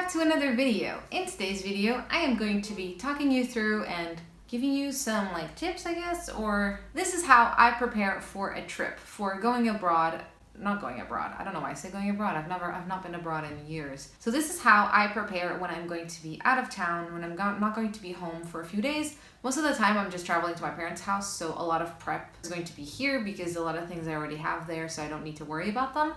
back to another video. In today's video, I am going to be talking you through and giving you some tips, I guess, or this is how I prepare for a trip, for going abroad. Not going abroad. I don't know why I say going abroad. I've not been abroad in years. So this is how I prepare when I'm going to be out of town, when I'm not going to be home for a few days. Most of the time I'm just traveling to my parents' house, so a lot of prep is going to be here because a lot of things I already have there, so I don't need to worry about them.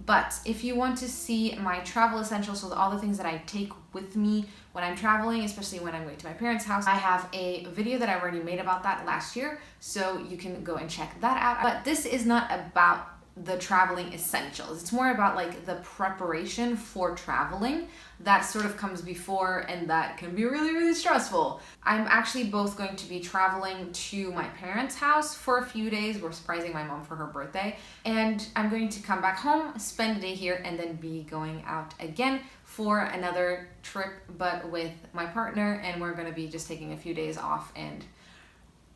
But if you want to see my travel essentials, so all the things that I take with me when I'm traveling, especially when I'm going to my parents' house, I have a video that I already made about that last year, so you can go and check that out. But this is not about the traveling essentials. It's more about the preparation for traveling that sort of comes before, and that can be really, really stressful. I'm actually both going to be traveling to my parents' house for a few days. We're surprising my mom for her birthday, and I'm going to come back home, spend a day here, and then be going out again for another trip, but with my partner, and we're going to be just taking a few days off and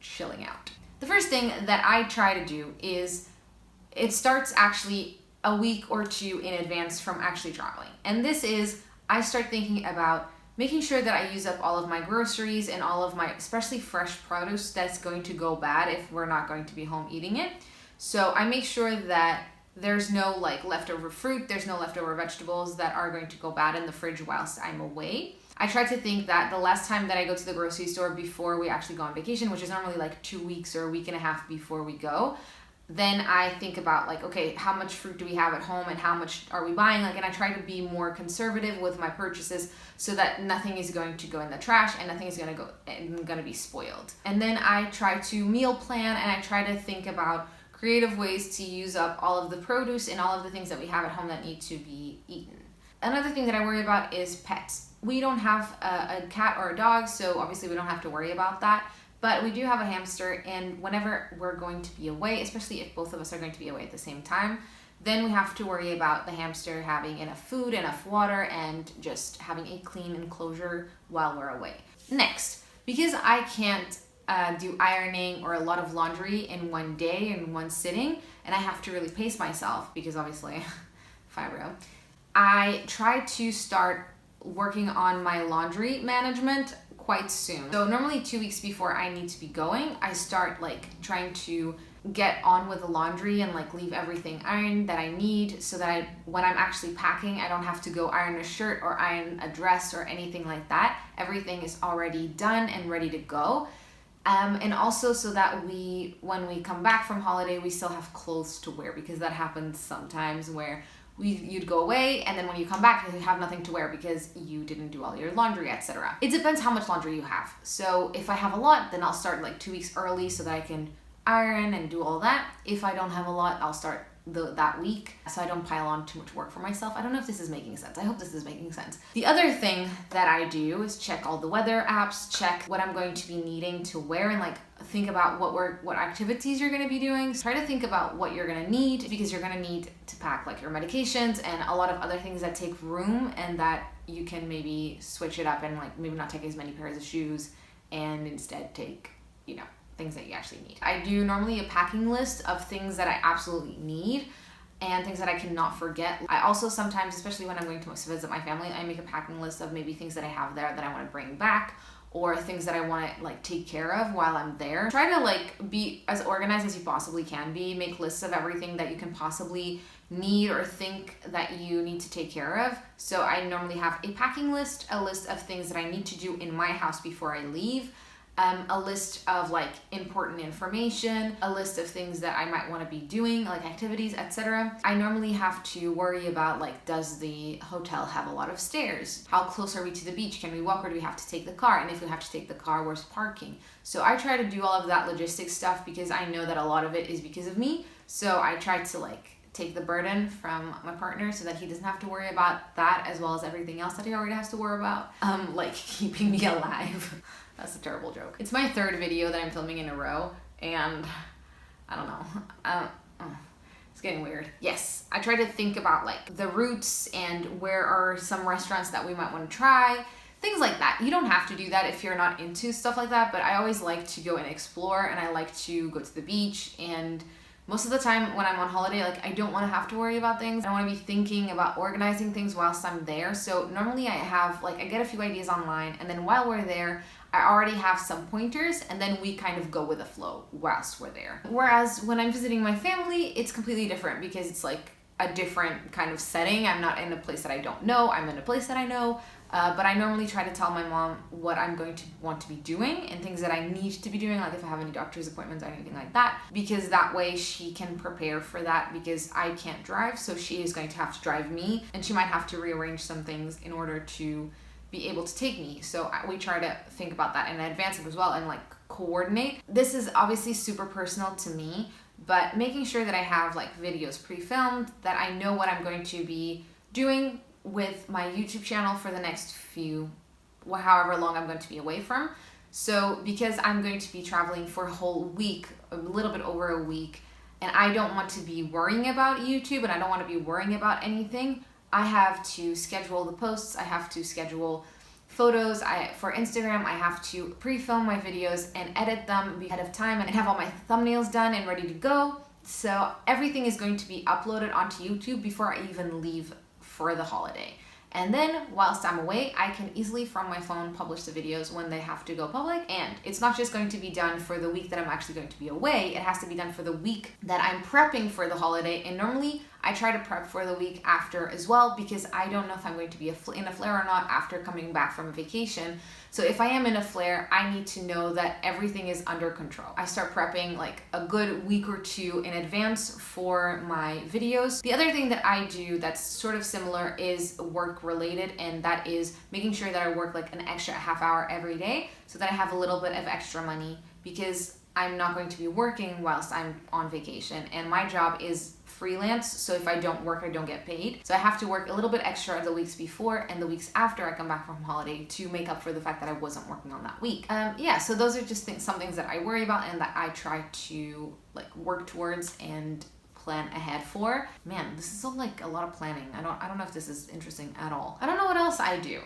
chilling out. The first thing that I try to do is it starts actually a week or two in advance from actually traveling. And this is, I start thinking about making sure that I use up all of my groceries and all of my, especially fresh produce that's going to go bad if we're not going to be home eating it. So I make sure that there's no leftover fruit, there's no leftover vegetables that are going to go bad in the fridge whilst I'm away. I try to think that the last time that I go to the grocery store before we actually go on vacation, which is normally 2 weeks or a week and a half before we go, then I think about okay, how much fruit do we have at home and how much are we buying? And I try to be more conservative with my purchases so that nothing is going to go in the trash and nothing is going to be spoiled. And then I try to meal plan, and I try to think about creative ways to use up all of the produce and all of the things that we have at home that need to be eaten. Another thing that I worry about is pets. We don't have a cat or a dog, so obviously we don't have to worry about that. But we do have a hamster, and whenever we're going to be away, especially if both of us are going to be away at the same time, then we have to worry about the hamster having enough food, enough water, and just having a clean enclosure while we're away. Next, because I can't do ironing or a lot of laundry in one day, in one sitting, and I have to really pace myself because obviously, fibro, I try to start working on my laundry management quite soon. So normally 2 weeks before I need to be going, I start trying to get on with the laundry and leave everything ironed that I need, so that when I'm actually packing, I don't have to go iron a shirt or iron a dress or anything like that. Everything is already done and ready to go. And also so that when we come back from holiday, we still have clothes to wear, because that happens sometimes where you'd go away, and then when you come back, you have nothing to wear because you didn't do all your laundry, etc. It depends how much laundry you have. So if I have a lot, then I'll start 2 weeks early so that I can iron and do all that. If I don't have a lot, I'll start that week so I don't pile on too much work for myself. I don't know if this is making sense. I hope this is making sense. The other thing that I do is check all the weather apps, check what I'm going to be needing to wear, and think about what activities you're going to be doing. Try to think about what you're going to need, because you're going to need to pack your medications and a lot of other things that take room, and that you can maybe switch it up and maybe not take as many pairs of shoes and instead take things that you actually need. I do normally a packing list of things that I absolutely need and things that I cannot forget. I also sometimes, especially when I'm going to visit my family, I make a packing list of maybe things that I have there that I want to bring back, or things that I want to take care of while I'm there. Try to be as organized as you possibly can be. Make lists of everything that you can possibly need or think that you need to take care of. So I normally have a packing list, a list of things that I need to do in my house before I leave, a list of important information, a list of things that I might want to be doing, activities, etc. I normally have to worry about does the hotel have a lot of stairs? How close are we to the beach? Can we walk, or do we have to take the car? And if we have to take the car, where's parking? So I try to do all of that logistics stuff, because I know that a lot of it is because of me. So I try to take the burden from my partner so that he doesn't have to worry about that, as well as everything else that he already has to worry about, keeping me alive. That's a terrible joke. It's my third video that I'm filming in a row, and I don't know. It's getting weird. Yes, I try to think about the routes and where are some restaurants that we might want to try, things like that. You don't have to do that if you're not into stuff like that, but I always like to go and explore, and I like to go to the beach and Most of the time when I'm on holiday, like I don't want to have to worry about things. I don't want to be thinking about organizing things whilst I'm there. So normally I get a few ideas online, and then while we're there, I already have some pointers, and then we kind of go with the flow whilst we're there. Whereas when I'm visiting my family, it's completely different because it's like a different kind of setting. I'm not in a place that I don't know, I'm in a place that I know. But I normally try to tell my mom what I'm going to want to be doing and things that I need to be doing, like if I have any doctor's appointments or anything like that, because that way she can prepare for that, because I can't drive, so she is going to have to drive me, and she might have to rearrange some things in order to be able to take me. So we try to think about that in advance as well and like coordinate. This is obviously super personal to me, but making sure that I have like videos pre-filmed, that I know what I'm going to be doing with my YouTube channel for the next however long I'm going to be away from. So because I'm going to be traveling for a whole week, a little bit over a week, and I don't want to be worrying about YouTube and I don't want to be worrying about anything, I have to schedule the posts, I have to schedule photos, for Instagram, I have to pre-film my videos and edit them ahead of time and have all my thumbnails done and ready to go. So everything is going to be uploaded onto YouTube before I even leave for the holiday. And then whilst I'm away, I can easily from my phone publish the videos when they have to go public. And it's not just going to be done for the week that I'm actually going to be away, it has to be done for the week that I'm prepping for the holiday. And normally I try to prep for the week after as well, because I don't know if I'm going to be in a flare or not after coming back from a vacation. So if I am in a flare, I need to know that everything is under control. I start prepping like a good week or two in advance for my videos. The other thing that I do that's sort of similar is work related, and that is making sure that I work like an extra half hour every day so that I have a little bit of extra money, because I'm not going to be working whilst I'm on vacation, and my job is freelance, so if I don't work, I don't get paid. So I have to work a little bit extra the weeks before and the weeks after I come back from holiday to make up for the fact that I wasn't working on that week. Yeah, so those are just some things that I worry about and that I try to like work towards and plan ahead for. Man, this is all like a lot of planning. I don't know if this is interesting at all. I don't know what else I do.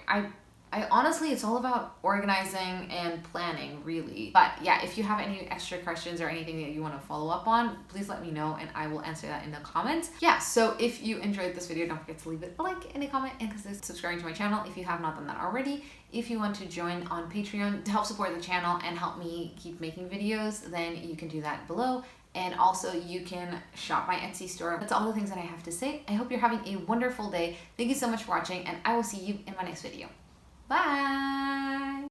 I honestly, it's all about organizing and planning, really. But yeah, if you have any extra questions or anything that you want to follow up on, please let me know and I will answer that in the comments. Yeah, so if you enjoyed this video, don't forget to leave it a like and a comment, and consider subscribing to my channel if you have not done that already. If you want to join on Patreon to help support the channel and help me keep making videos, then you can do that below. And also you can shop my Etsy store. That's all the things that I have to say. I hope you're having a wonderful day. Thank you so much for watching, and I will see you in my next video. Bye!